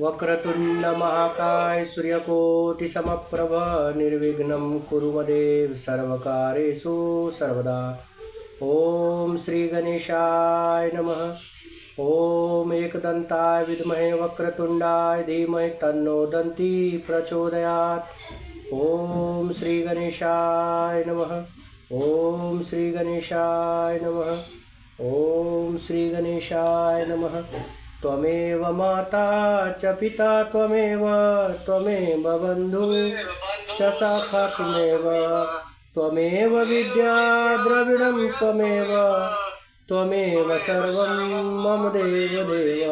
वक्रतुंड महाकाय सूर्यकोटि समप्रभ निर्विघ्नं कुरु मदेव सर्वकारेषु सर्वदा। ओम श्री गणेशाय नमः। ओम एकदंताय विद्महे वक्रतुंडाय धीमहि तन्नो दन्ती प्रचोदयात्। ओम श्री गणेशाय नमः। ओम श्री गणेशाय नमः। ओम श्री गणेशाय नमः। त्वमेव माता च पिता त्वमेव बन्धु च सखा त्वमेव विद्या द्रविणं त्वमेव सर्वं मम देव।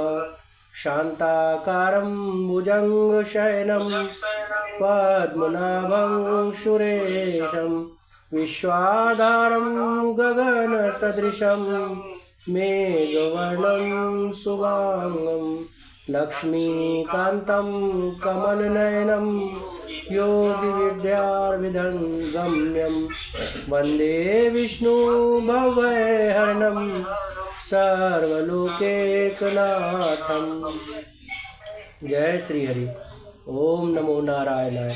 शान्ताकारं भुजङ्गशयनं पद्मनाभं सुरेशं विश्वाधारं गगनसदृशं मेघवर्णं शुभांगं लक्ष्मीकान्तं कमलनयनं योगिविद्यार्विधं गम्यं वन्दे विष्णु भवैहरणं सर्वलोकैकनाथं। जय श्री हरि। ओम नमो नारायणाय।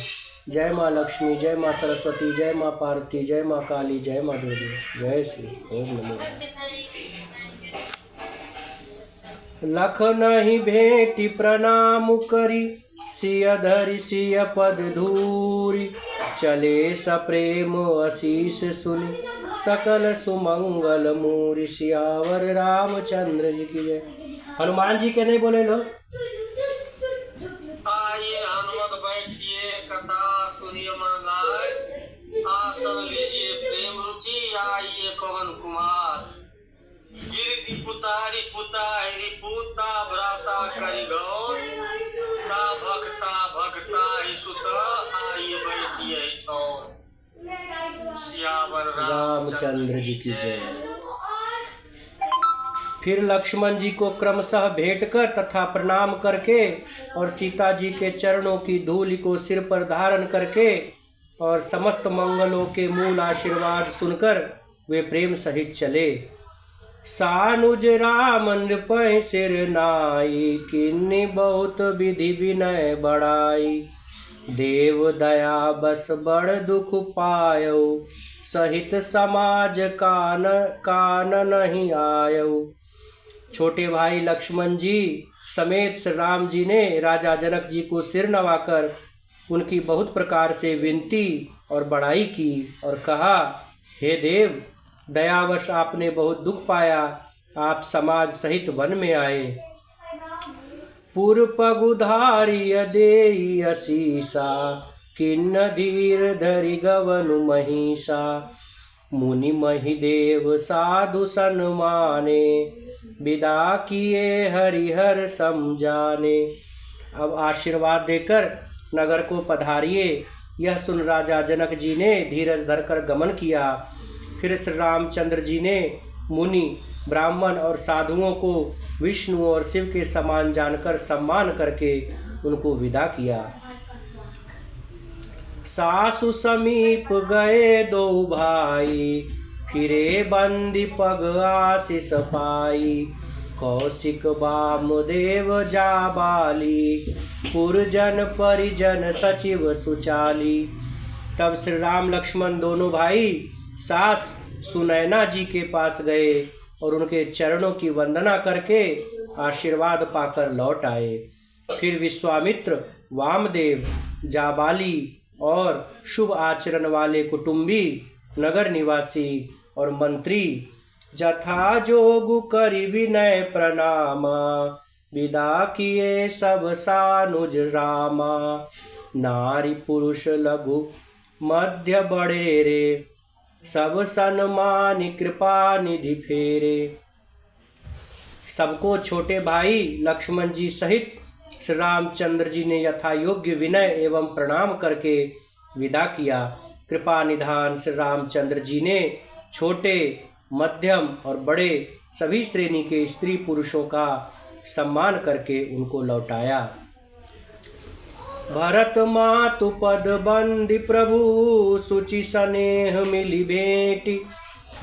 जय माँ लक्ष्मी, जय माँ सरस्वती, जय माँ पार्वती, जय माँ काली, जय माँ दुर्गे। जय श्री। ओम नमो। लख नहीं भेटी प्रणाम करी, सिय धरि सिय पद धूरी। चले सप्रेम आशीष सुनि, सकल सुमंगल मूरि। सियावर रामचंद्र जी की जय। हनुमान जी के नहीं बोले लो। आइए हनुमत बैठिए, कथा सुनिए मन लाए। आसन लीजिए प्रेम रुचि, आइए पवन कुमार। गिरधि पुतारी पुतारी पूता भ्राता करि गौर। ता भक्ता ही सुत, आइए बैठिए छोर। सियावर रामचंद्र जी की जय। फिर लक्ष्मण जी को क्रमशः भेंट कर तथा प्रणाम करके और सीता जी के चरणों की धूलि को सिर पर धारण करके और समस्त मंगलों के मूल आशीर्वाद सुनकर वे प्रेम सहित चले। सानुज राम नृपहि सिर नाई, किन्नी बहुत विधि विनय बढ़ाई। देव दया बस बड़ दुख पायो, सहित समाज कान नहीं आयो। छोटे भाई लक्ष्मण जी समेत श्री राम जी ने राजा जनक जी को सिर नवाकर उनकी बहुत प्रकार से विनती और बड़ाई की और कहा, हे देव, दयावश आपने बहुत दुख पाया, आप समाज सहित वन में आए। पुर पगुधारी देई असीसा, किन्न धीर धरि गवनु महिषा। मुनि महिदेव साधु सन्माने, विदा किए हरिहर समझाने। अब आशीर्वाद देकर नगर को पधारिए। यह सुन राजा जनक जी ने धीरज धरकर गमन किया। फिर श्री रामचंद्र जी ने मुनि, ब्राह्मण और साधुओं को विष्णु और शिव के समान जानकर सम्मान करके उनको विदा किया। सासु समीप गए दो भाई, फिरे बंदी पग आशीष पाई। कौशिक वामदेव जाबाली, पुरजन परिजन सचिव सुचाली। तब श्री राम लक्ष्मण दोनों भाई सास सुनैना जी के पास गए और उनके चरणों की वंदना करके आशीर्वाद पाकर लौट आए। फिर विश्वामित्र, वामदेव, जाबाली और शुभ आचरण वाले कुटुंबी, नगर निवासी और मंत्री जथा जोगु करि विनय प्रणामा। विदा किए सब सानुज रामा। नारी पुरुष लघु मध्य बड़ेरे, सब सन्मानि कृपा निधि फेरे। सबको छोटे भाई लक्ष्मण जी सहित श्री रामचंद्र जी ने यथा योग्य विनय एवं प्रणाम करके विदा किया। कृपा निधान श्री रामचंद्र जी ने छोटे, मध्यम और बड़े सभी श्रेणी के स्त्री पुरुषों का सम्मान करके उनको लौटाया। भरत मातु पद बंदी प्रभु, सुचि स्नेह मिली भेंट।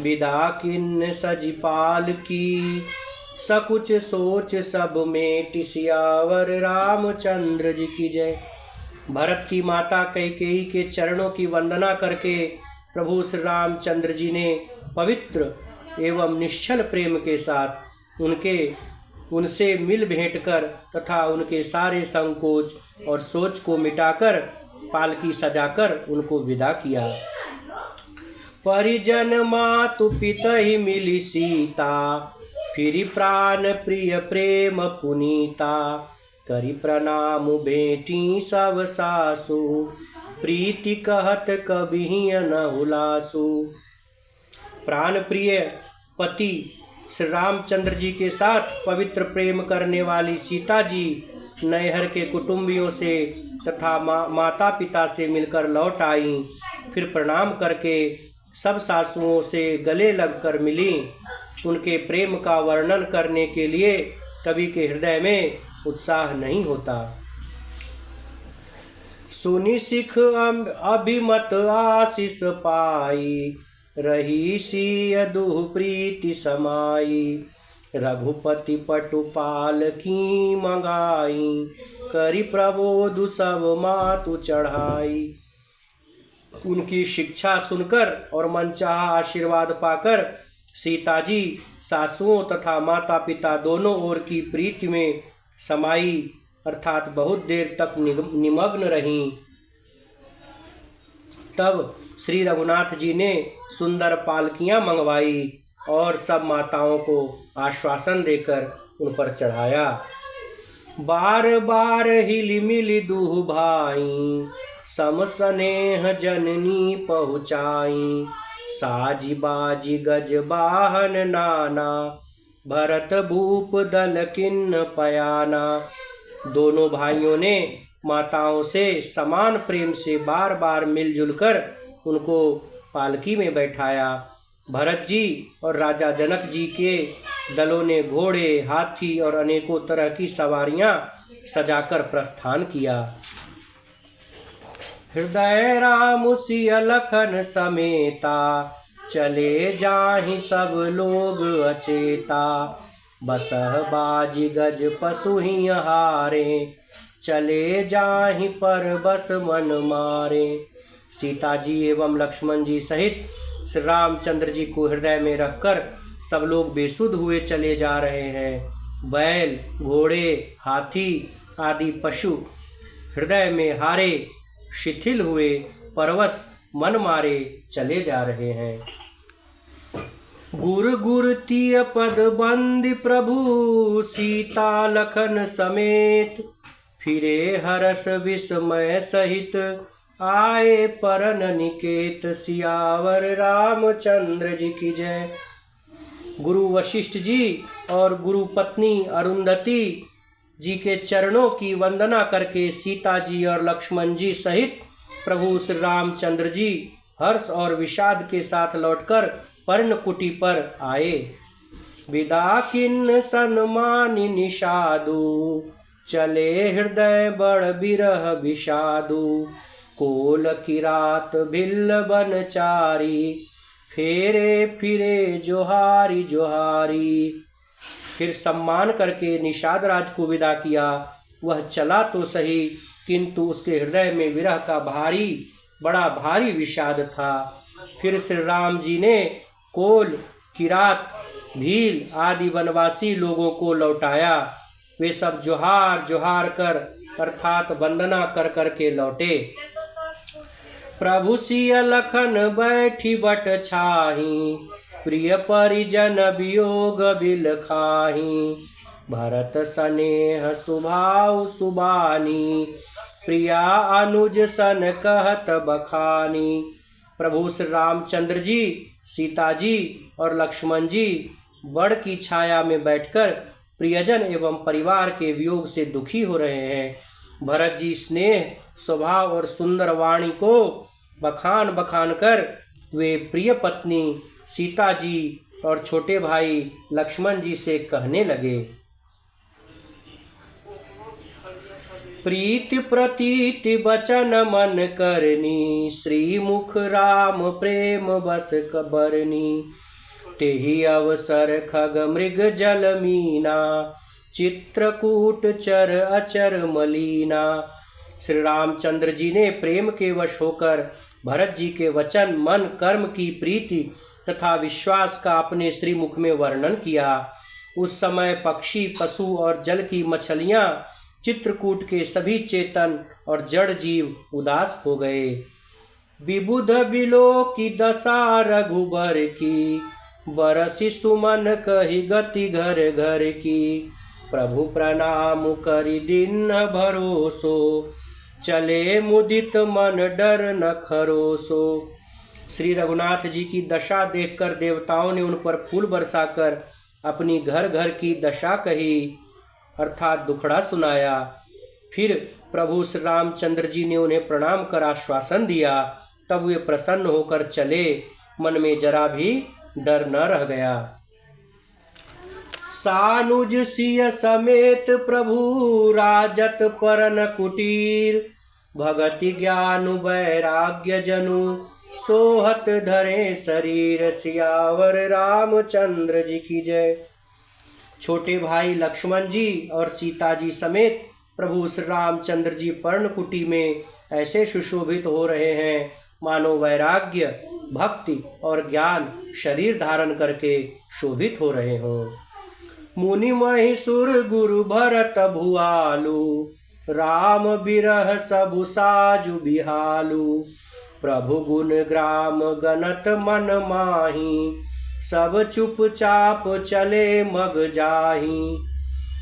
विदा किन्न सजिपाल की, सकुच सोच सब में सियावर रामचंद्र जी की जय। भरत की माता कैकेयी के चरणों की वंदना करके प्रभु श्री रामचंद्र जी ने पवित्र एवं निश्चल प्रेम के साथ उनसे मिल भेंट कर तथा उनके सारे संकोच और सोच को मिटाकर पालकी सजाकर उनको विदा किया। परिजन मातु पिता ही मिली सीता, फिरी प्राण प्रिय प्रेम पुनीता। करी प्रणाम बेटी सब सासु, प्रीति कहत कभी न हुलासु। प्राण प्रिय पति श्री रामचंद्र जी के साथ पवित्र प्रेम करने वाली सीता जी नैहर के कुटुंबियों से तथा माता पिता से मिलकर लौट आई। फिर प्रणाम करके सब सासुओं से गले लगकर मिली। उनके प्रेम का वर्णन करने के लिए कवि के हृदय में उत्साह नहीं होता। सुनि सिख अभिमत आशीष पाई, रही सिय दुह प्रीति समाई। रघुपति पटुपाल की मंगाई, करी प्रबोध सब मातु चढ़ाई। उनकी शिक्षा सुनकर और मनचाहा आशीर्वाद पाकर सीता जी सासुओं तथा माता पिता दोनों ओर की प्रीति में समाई अर्थात बहुत देर तक निमग्न रहीं। तब श्री रघुनाथ जी ने सुंदर पालकियां मंगवाई और सब माताओं को आश्वासन देकर उन पर चढ़ाया। बार बार हिली मिली दूह भाई, सम स्नेह जननी पहुँचाई। साजी बाजी गज बाहन नाना, भरत भूप दल किन्न पयाना। दोनों भाइयों ने माताओं से समान प्रेम से बार बार मिलजुल कर उनको पालकी में बैठाया। भरत जी और राजा जनक जी के दलों ने घोड़े, हाथी और अनेकों तरह की सवारियां सजाकर प्रस्थान किया। हृदय राम सिय लखन समेता, चले जाहि सब लोग अचेता। बसह बाजी गज पशु ही हारे, चले जाहि पर बस मन मारे। सीता जी एवं लक्ष्मण जी सहित श्री रामचंद्र जी को हृदय में रखकर सब लोग बेसुध हुए चले जा रहे हैं। बैल, घोड़े, हाथी आदि पशु हृदय में हारे, शिथिल हुए, परवश मन मारे चले जा रहे हैं। गुर गुर तिय पद बंदी प्रभु, सीता लखन समेत। फिरे हरस विस्मय सहित, आए परन निकेत। सियावर रामचंद्र जी की जय। गुरु वशिष्ठ जी और गुरु पत्नी अरुंधति जी के चरणों की वंदना करके सीता जी और लक्ष्मण जी सहित प्रभु श्री रामचंद्र जी हर्ष और विषाद के साथ लौटकर पर्णकुटी पर आए। विदा किन्न सन्मानि निषादु, चले हृदय बड़ बिरह विषादु। कोल किरात भिल्ल बनचारी, फेरे फिरे जोहारी जोहारी। फिर सम्मान करके निषाद राज को विदा किया। वह चला तो सही किंतु उसके हृदय में विरह का बड़ा भारी विषाद था। फिर श्री राम जी ने कोल, किरात, भील आदि वनवासी लोगों को लौटाया। वे सब जोहार जोहार कर अर्थात वंदना कर कर के लौटे। प्रभु सिय लखन बैठी बट छाही, प्रिय परिजन वियोग बिल खाही। भरत स्नेह सुभाव सुबानी, प्रिया अनुज सन कहत बखानी। प्रभु श्री रामचंद्र जी, सीता जी और लक्ष्मण जी बड़ की छाया में बैठकर प्रियजन एवं परिवार के वियोग से दुखी हो रहे हैं। भरत जी स्नेह, स्वभाव और सुंदर वाणी को बखान बखान कर वे प्रिय पत्नी सीता जी और छोटे भाई लक्ष्मण जी से कहने लगे। प्रीति प्रतीति बचन मन करनी, श्री मुख राम प्रेम बस कबरनी। तेहि अवसर खग मृग जल मीना, चित्रकूट चर अचर मलीना। श्री रामचंद्र जी ने प्रेम के वश होकर भरत जी के वचन, मन, कर्म की प्रीति तथा विश्वास का अपने श्रीमुख में वर्णन किया। उस समय पक्षी, पशु और जल की मछलियां, चित्रकूट के सभी चेतन और जड़ जीव उदास हो गए। विबुध बिलो की दशा रघुबर की, बरसी सुमन कही गति घर घर की। प्रभु प्रणाम करि दीन भरोसो, चले मुदित मन डर न खरोसो। श्री रघुनाथ जी की दशा देखकर देवताओं ने उन पर फूल बरसाकर अपनी घर घर की दशा कही, अर्थात दुखड़ा सुनाया। फिर प्रभु श्री रामचंद्र जी ने उन्हें प्रणाम कर आश्वासन दिया। तब वे प्रसन्न होकर चले, मन में जरा भी डर न रह गया। सानुज सिय समेत प्रभु राजत परन कुटीर, भगति ज्ञान वैराग्य जनु सोहत धरे शरीर। सियावर रामचंद्र जी की जय। छोटे भाई लक्ष्मण जी और सीता जी समेत प्रभु श्री रामचंद्र जी पर्णकुटी में ऐसे सुशोभित हो रहे हैं मानो वैराग्य, भक्ति और ज्ञान शरीर धारण करके शोभित हो रहे हों। मुनि महिषुर गुरु भरत भुआलु, राम बिरह सबु साजु बिहालु। प्रभु गुण ग्राम गणत मन माही, सब चुपचाप चले मग जाही।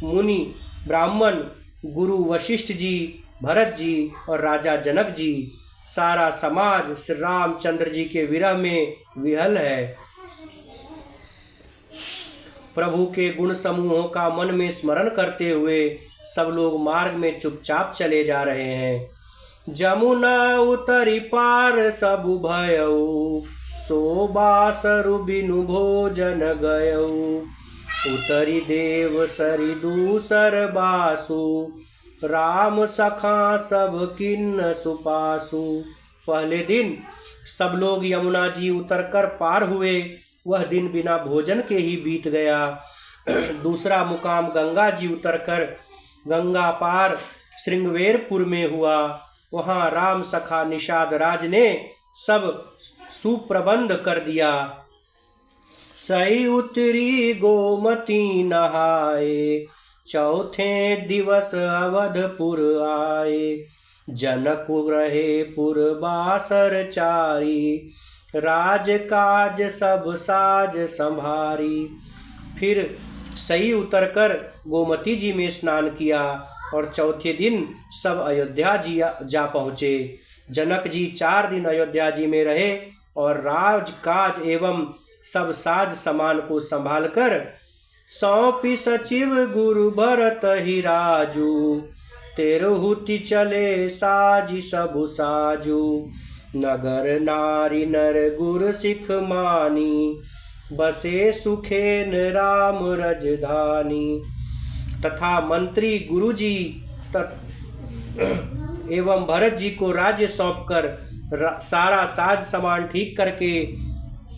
मुनि, ब्राह्मण, गुरु वशिष्ठ जी, भरत जी और राजा जनक जी, सारा समाज श्री रामचंद्र जी के विरह में विहल है। प्रभु के गुण समूहों का मन में स्मरण करते हुए सब लोग मार्ग में चुपचाप चले जा रहे हैं। जमुना उतरी पार सबु भयऊ, सो बासरु बिनु भोजन गयऊ। उतरी देव सरि दूसर बासु, राम सखा सब किन्न सुपासु। पहले दिन सब लोग यमुना जी उतरकर पार हुए। वह दिन बिना भोजन के ही बीत गया। दूसरा मुकाम गंगा जी उतरकर गंगा पार श्रृंगवेरपुर में हुआ। वहाँ राम सखा निषाद राज ने सब सुप्रबंध कर दिया। सही उतरी गोमती नहाए, चौथे दिवस अवधपुर आए। जनक रहे पुर बासर चारी, राज काज सब साज संभारी। फिर सही उतरकर गोमती जी में स्नान किया और चौथे दिन सब अयोध्या जी जा पहुँचे। जनक जी 4 दिन अयोध्या जी में रहे और राज काज एवं सब साज सामान को संभालकर सौंपी सचिव गुरु भरत ही राजू। तेरहुति चले साजी सबु साजू, नगर नारी नर गुर सिख मानी। बसे सुखेन राम रजधानी। तथा मंत्री गुरु जी एवं भरत जी को राज्य सौंपकर सारा साज सामान ठीक करके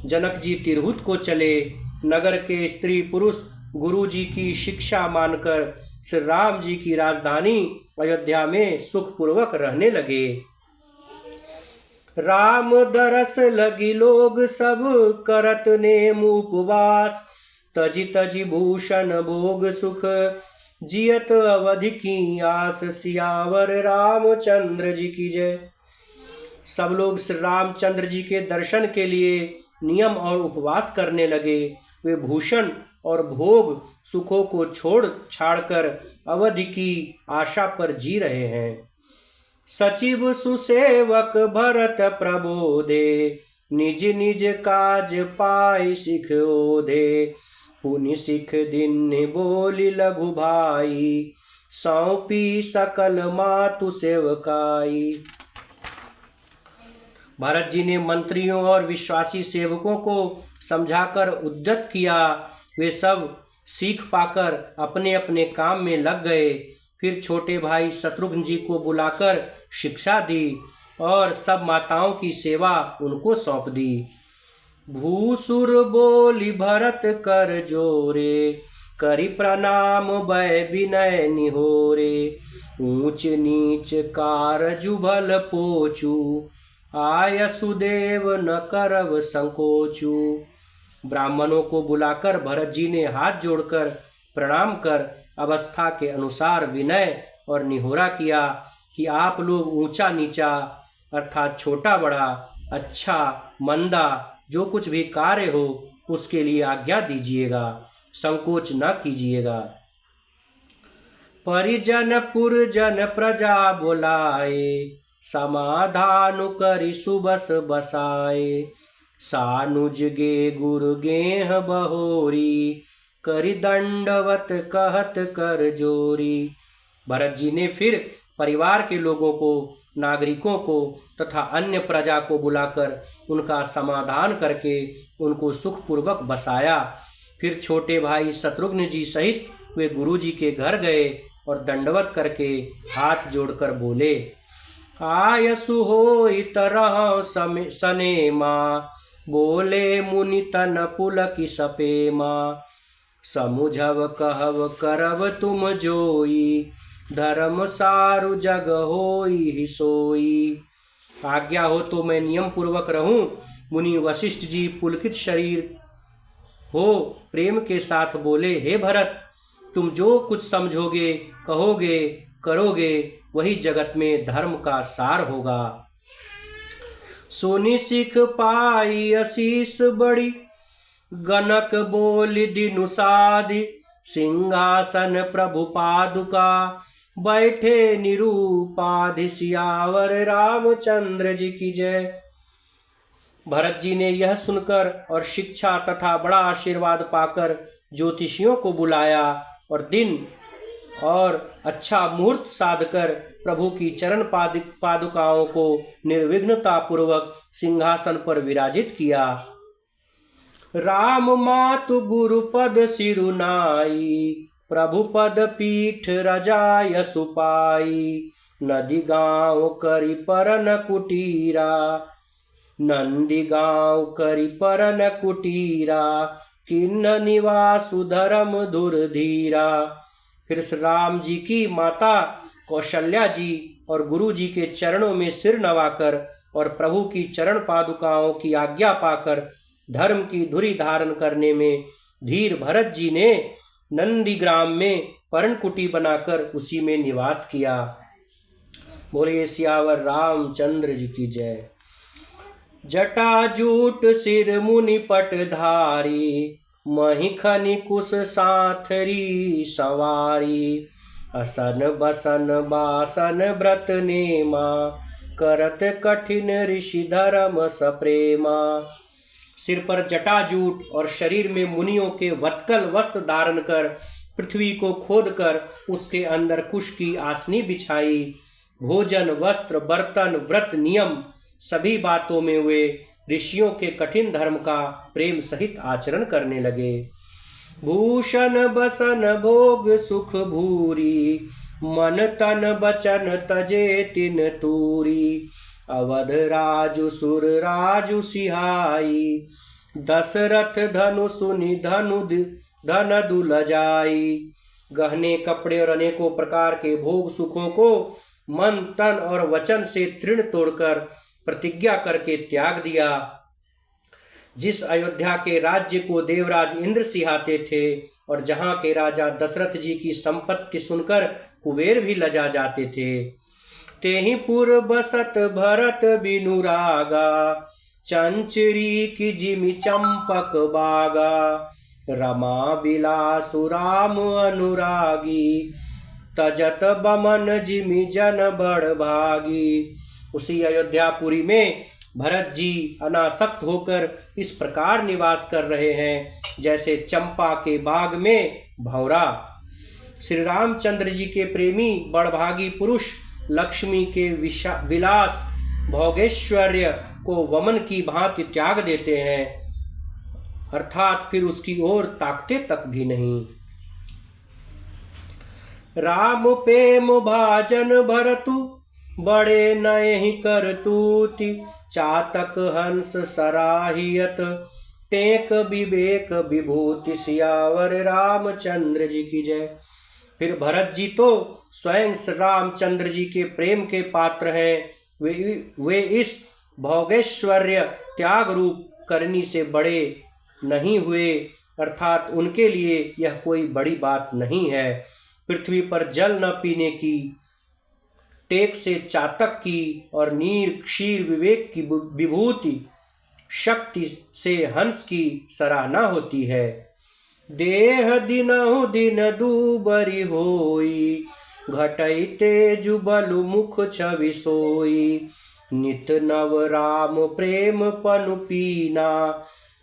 जनक जी तिरहुत को चले। नगर के स्त्री पुरुष गुरु जी की शिक्षा मानकर श्री राम जी की राजधानी अयोध्या में सुखपूर्वक रहने लगे। राम दरस लगी लोग सब करत नेम उपवास। तजी तजी भूषण भोग सुख, जियत अवधि की आस। सियावर रामचंद्र जी की जय। सब लोग श्री रामचंद्र जी के दर्शन के लिए नियम और उपवास करने लगे। वे भूषण और भोग सुखों को छोड़ छाड़कर अवधि की आशा पर जी रहे हैं। सचिव सुसेवक भरत प्रबोधे, निज निज काज पाई सिख ओधे। पुनि सिख दिन बोली लघु भाई, सौंपी सकल मातु सेवकाई। भरत जी ने मंत्रियों और विश्वासी सेवकों को समझाकर उद्यत किया। वे सब सीख पाकर अपने अपने काम में लग गए। फिर छोटे भाई शत्रुघ्न जी को बुलाकर शिक्षा दी और सब माताओं की सेवा उनको सौंप दी। भूसुर बोली भरत कर जोरे, करि प्रणाम भय विनय निहोरे। ऊंच नीच कारजु भल पोचू, आय सुदेव न करव संकोचू। ब्राह्मणों को बुलाकर भरत जी ने हाथ जोड़कर प्रणाम कर अवस्था के अनुसार विनय और निहोरा किया कि आप लोग ऊंचा नीचा अर्थात छोटा बड़ा, अच्छा मंदा जो कुछ भी कार्य हो उसके लिए आज्ञा दीजिएगा, संकोच न कीजिएगा। परिजन पुरजन प्रजा बुलाए, समाधानु करि सुबस बसाए। सानुज गे गुरु गेह बहोरी, करि दंडवत कहत कर जोरी। भरत जी ने फिर परिवार के लोगों को, नागरिकों को तथा अन्य प्रजा को बुलाकर उनका समाधान करके उनको सुखपूर्वक बसाया। फिर छोटे भाई शत्रुघ्न जी सहित वे गुरु जी के घर गए और दंडवत करके हाथ जोड़कर बोले, आयसु होई तरह सनेमा, बोले मुनि तन पुलकि सपेमा। समुझव कहव करव तुम जोई, धर्म सारु जग होई ही सोई। आज्ञा हो तो मैं नियम पूर्वक रहूं। मुनि वशिष्ठ जी पुलकित शरीर हो प्रेम के साथ बोले, हे भरत, तुम जो कुछ समझोगे, कहोगे, करोगे वही जगत में धर्म का सार होगा। सुनि सिख पाई असीस बड़ी, गनक बोली दिनु साधि। सिंहासन प्रभु पादुका, बैठे निरूपाधि। सियावर रामचंद्र जी की जय। भरत जी ने यह सुनकर और शिक्षा तथा बड़ा आशीर्वाद पाकर ज्योतिषियों को बुलाया और दिन और अच्छा मुहूर्त साधकर प्रभु की चरण पादुकाओं को निर्विघ्नता पूर्वक सिंहासन पर विराजित किया। राम मातु गुरु पद सिरुनाई, प्रभु पद पीठ रजाय सुपाई। नदी गाँव करि परन कुटीरा, नंदी गाँव करि परन कुटीरा। किन्न निवासु धर्म धुरधीरा। फिर श्री राम जी की माता कौशल्या जी और गुरु जी के चरणों में सिर नवाकर और प्रभु की चरण पादुकाओं की आज्ञा पाकर धर्म की धुरी धारण करने में धीर भरत जी ने नंदीग्राम में पर्णकुटी बनाकर उसी में निवास किया। बोले सियावर रामचंद्र जी की जय। जटाजूट सिर मुनि पटधारी, महिखनि कुश साथरी सवारी। असन बसन बासन व्रत नेमा, करत कठिन ऋषि धर्म सप्रेमा। सिर पर जटाजूट और शरीर में मुनियों के वत्कल वस्त्र धारण कर पृथ्वी को खोदकर उसके अंदर कुश की आसनी बिछाई। भोजन, वस्त्र, बर्तन, व्रत, नियम सभी बातों में वे ऋषियों के कठिन धर्म का प्रेम सहित आचरण करने लगे। भूषण बसन भोग सुख भूरी, मन तन बचन तजे तिन तूरी। अवध राजु सुर राजु सिहाई, दशरथ धनु सुनि धन दुल जाई। गहने, कपड़े और अनेकों प्रकार के भोग सुखों को मन, तन और वचन से तृण तोड़कर प्रतिज्ञा करके त्याग दिया। जिस अयोध्या के राज्य को देवराज इंद्र सिहाते थे और जहाँ के राजा दशरथ जी की संपत्ति सुनकर कुबेर भी लजा जाते थे, तेहि पुर बसत भरत बिनु रागा। चंचरी की जिमि चंपक बागा, रमा बिलासु राम अनुरागी। तजत बमन जिमि जन बड़ भागी। उसी अयोध्यापुरी में भरत जी अनासक्त होकर इस प्रकार निवास कर रहे हैं जैसे चंपा के बाग में भंवरा। श्री रामचंद्र जी के प्रेमी बड़भागी पुरुष लक्ष्मी के विलास भोगेश्वर्य को वमन की भांति त्याग देते हैं, अर्थात फिर उसकी ओर ताकते तक भी नहीं। राम प्रेम भाजन भरतु, बड़े नयहि करतूति। चातक हंस सराहियत, टेक विवेक विभूति सियावर रामचंद्र जी की जय। फिर भरत जी तो स्वयं रामचंद्र जी के प्रेम के पात्र हैं। वे इस भोगेश्वर्य त्याग रूप करनी से बड़े नहीं हुए, अर्थात उनके लिए यह कोई बड़ी बात नहीं है। पृथ्वी पर जल न पीने की, टेक से चातक की और नीर क्षीर विवेक की विभूति शक्ति से हंस की सराहना होती है। देह दिनहु दिन दूबरी होई, घटई तेजु बलु मुख छवि सोई। नित नव राम प्रेम पनु पीना,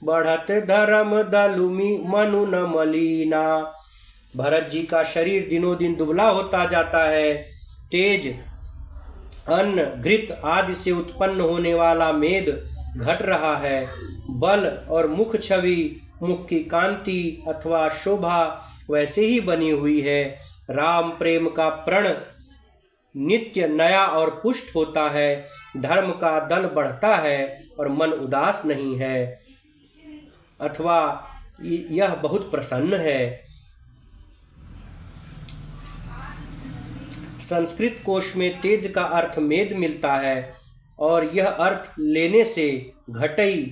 बढ़त धर्म दलुमि मनु न मलीना। भरत जी का शरीर दिनों दिन दुबला होता जाता है। तेज, अन्न, घृत आदि से उत्पन्न होने वाला मेद घट रहा है। बल और मुख छवि, मुख की कांति अथवा शोभा वैसे ही बनी हुई है। राम प्रेम का प्रण नित्य नया और पुष्ट होता है। धर्म का दल बढ़ता है और मन उदास नहीं है, अथवा यह बहुत प्रसन्न है। संस्कृत कोश में तेज का अर्थ मेद मिलता है और यह अर्थ लेने से घटई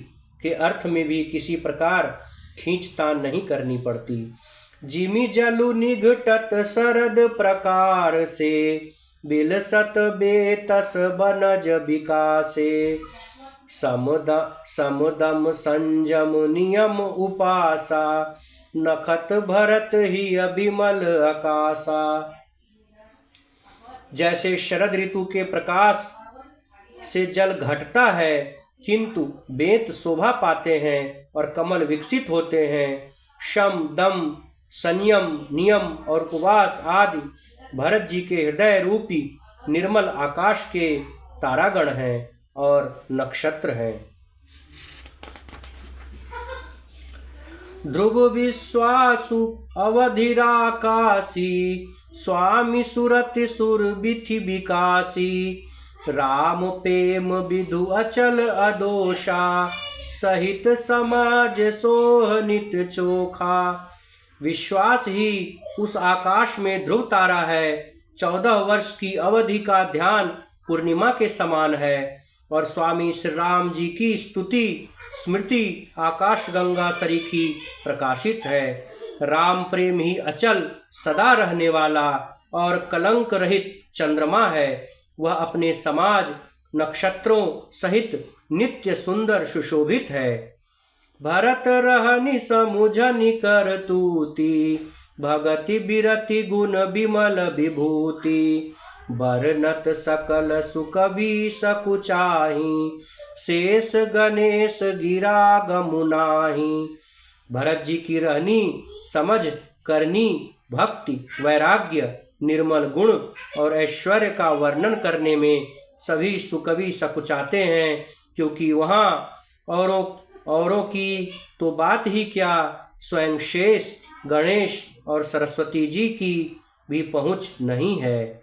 के अर्थ में भी किसी प्रकार खींचतान नहीं करनी पड़ती। जिमि जलु निघटत शरद प्रकार से, बिलसत बेतस बनज विकासे। समदम संजम नियम उपासा, नखत भरत ही अभिमल आकाशा। जैसे शरद ऋतु के प्रकाश से जल घटता है किंतु बेत शोभा पाते हैं और कमल विकसित होते हैं। शम, दम, संयम, नियम और उपवास आदि भरत जी के हृदय रूपी निर्मल आकाश के तारागण हैं और नक्षत्र हैं। ध्रुव विश्वासु अवधिराकाशी, स्वामी सुरति सुर बिथि विकासी। राम प्रेम विधु अचल अदोषा, सहित समाज सोह नित चोखा। विश्वास ही उस आकाश में ध्रुव तारा है। 14 वर्ष की अवधि का ध्यान पूर्णिमा के समान है और स्वामी श्री राम जी की स्तुति स्मृति आकाश गंगा सरीखी प्रकाशित है। राम प्रेम ही अचल सदा रहने वाला और कलंक रहित चंद्रमा है। वह अपने समाज नक्षत्रों सहित नित्य सुंदर सुशोभित है। भरत रहनि समुझनि कर तूति, भगति बिरति गुण विमल विभूति। बरनत सकल सुकवि सकुचाही, शेष गणेश गिरा गमुनाही। भरत जी की रहनी, समझ, करनी, भक्ति, वैराग्य, निर्मल गुण और ऐश्वर्य का वर्णन करने में सभी सुकवि सकुचाते हैं, क्योंकि वहाँ औरों की तो बात ही क्या, स्वयं शेष, गणेश और सरस्वती जी की भी पहुँच नहीं है।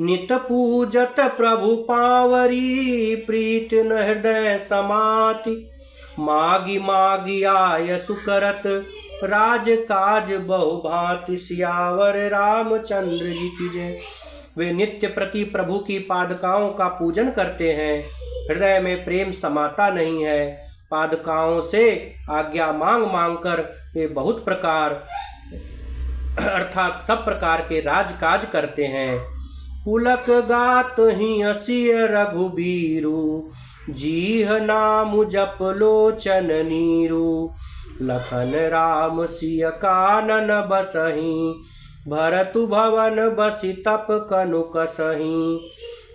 नित पूजत प्रभु पावरी, प्रीत न हृदय समाति। मागी मागी आय सुकरत, राज काज बहुभांति। सियावर रामचंद्र जी की जय। वे नित्य प्रति प्रभु की पादुकाओं का पूजन करते हैं। हृदय में प्रेम समाता नहीं है। पादुकाओं से आज्ञा मांग मांग कर वे बहुत प्रकार अर्थात सब प्रकार के राजकाज करते हैं। पुलक गात ही असिय रघुबीरु, जीह नाम जप लोचन नीरु। लखन राम सिय कानन बसही, भरतु भवन बसि तप कनु कसही।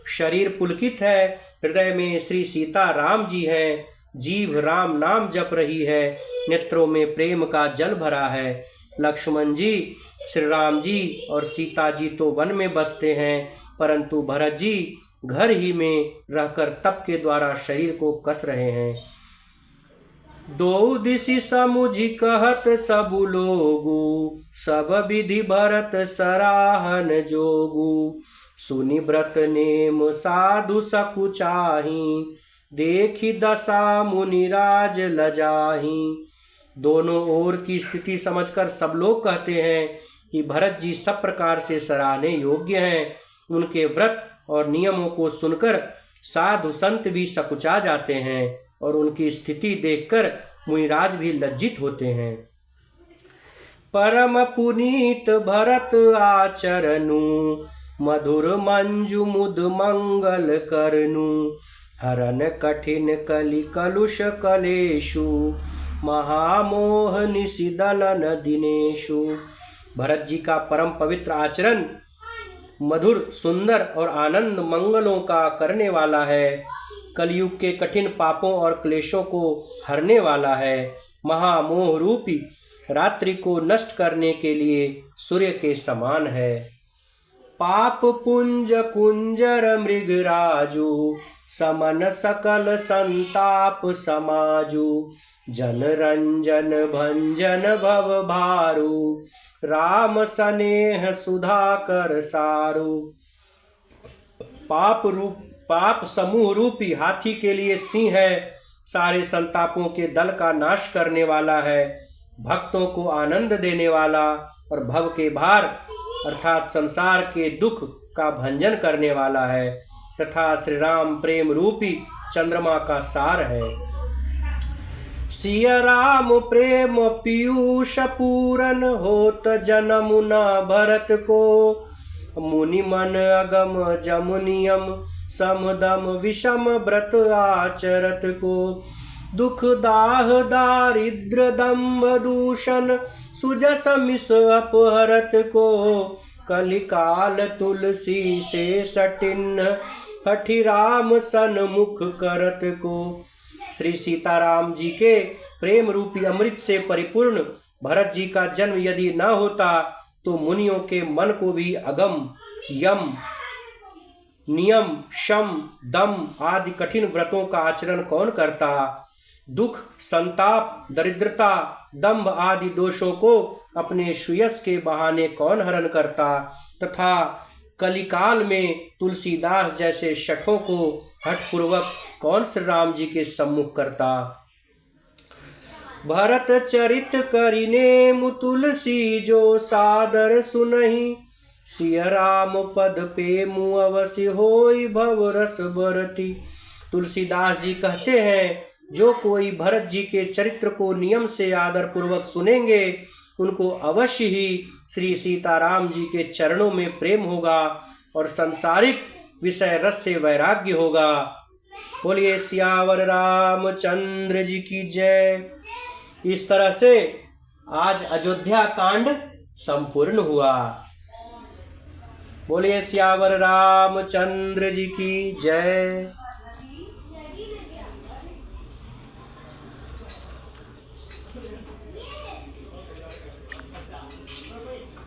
शरीर पुलकित है, हृदय में श्री सीता राम जी हैं। जीभ राम नाम जप रही है, नेत्रों में प्रेम का जल भरा है। लक्ष्मण जी, श्री राम जी और सीता जी तो वन में बसते हैं, परंतु भरत जी घर ही में रहकर तप के द्वारा शरीर को कस रहे हैं। दो दिशि समुझि कहत सबु लोगु, सब विधि भरत सराहन जोगु। सुनि व्रत नेम साधु सकुचाही, देखी दशा मुनिराज लजाही। दोनों ओर की स्थिति समझकर सब लोग कहते हैं कि भरत जी सब प्रकार से सराहने योग्य हैं। उनके व्रत और नियमों को सुनकर साधु संत भी सकुचा जाते हैं और उनकी स्थिति देखकर मुनिराज भी लज्जित होते हैं। परम पुनीत भरत आचरनु, मधुर मंजु मुद मंगल करनु। हरन कठिन कलि कलुष कलेषु, महामोह निशिदलन दिनेषु। भरत जी का परम पवित्र आचरण मधुर, सुंदर और आनंद मंगलों का करने वाला है। कलयुग के कठिन पापों और क्लेशों को हरने वाला है। महामोह रूपी रात्रि को नष्ट करने के लिए सूर्य के समान है। पाप पुंज कुंजर मृगराजु, समन सकल संताप समाजु। जन रंजन भंजन भव भारू, राम स्नेह सुधाकर सारू। पाप समूह रूपी हाथी के लिए सिंह है, सारे संतापों के दल का नाश करने वाला है, भक्तों को आनंद देने वाला और भव के भार अर्थात संसार के दुख का भंजन करने वाला है, तथा श्री राम प्रेम रूपी चंद्रमा का सार है। सिया राम प्रेम पीयूष पूरन, होत जन्म न भरत को। मुनि मन अगम जमुनियम, समदम विषम व्रत आचरत को। दुख दाह दारिद्र दम्भ दूषण, सुजस मिस अपहरत को। कलिकाल तुलसी से सटिन्न, हठि राम सन्मुख करत को। श्री सीताराम जी के प्रेम रूपी अमृत से परिपूर्ण भरत जी का जन्म यदि न होता तो मुनियों के मन को भी अगम, यम, नियम, शम, दम आदि कठिन व्रतों का आचरण कौन करता। दुख, संताप, दरिद्रता, दंभ आदि दोषों को अपने सुयस के बहाने कौन हरण करता, तथा कलिकाल में तुलसीदास जैसे शठों को हठपूर्वक कौन श्री राम जी के सम्मुख करता। भरत चरित करिने मु तुलसी, जो सादर सुनहि। सिय राम पद पे मु अवश्य होई, भव रस बरती। तुलसीदास जी कहते हैं, जो कोई भरत जी के चरित्र को नियम से आदर पूर्वक सुनेंगे, उनको अवश्य ही श्री सीताराम जी के चरणों में प्रेम होगा और सांसारिक विषय रस से वैराग्य होगा। बोलिए सियावर रामचंद्र जी की जय। इस तरह से आज अयोध्या कांड संपूर्ण हुआ। बोलिए सियावर रामचंद्र जी की जय।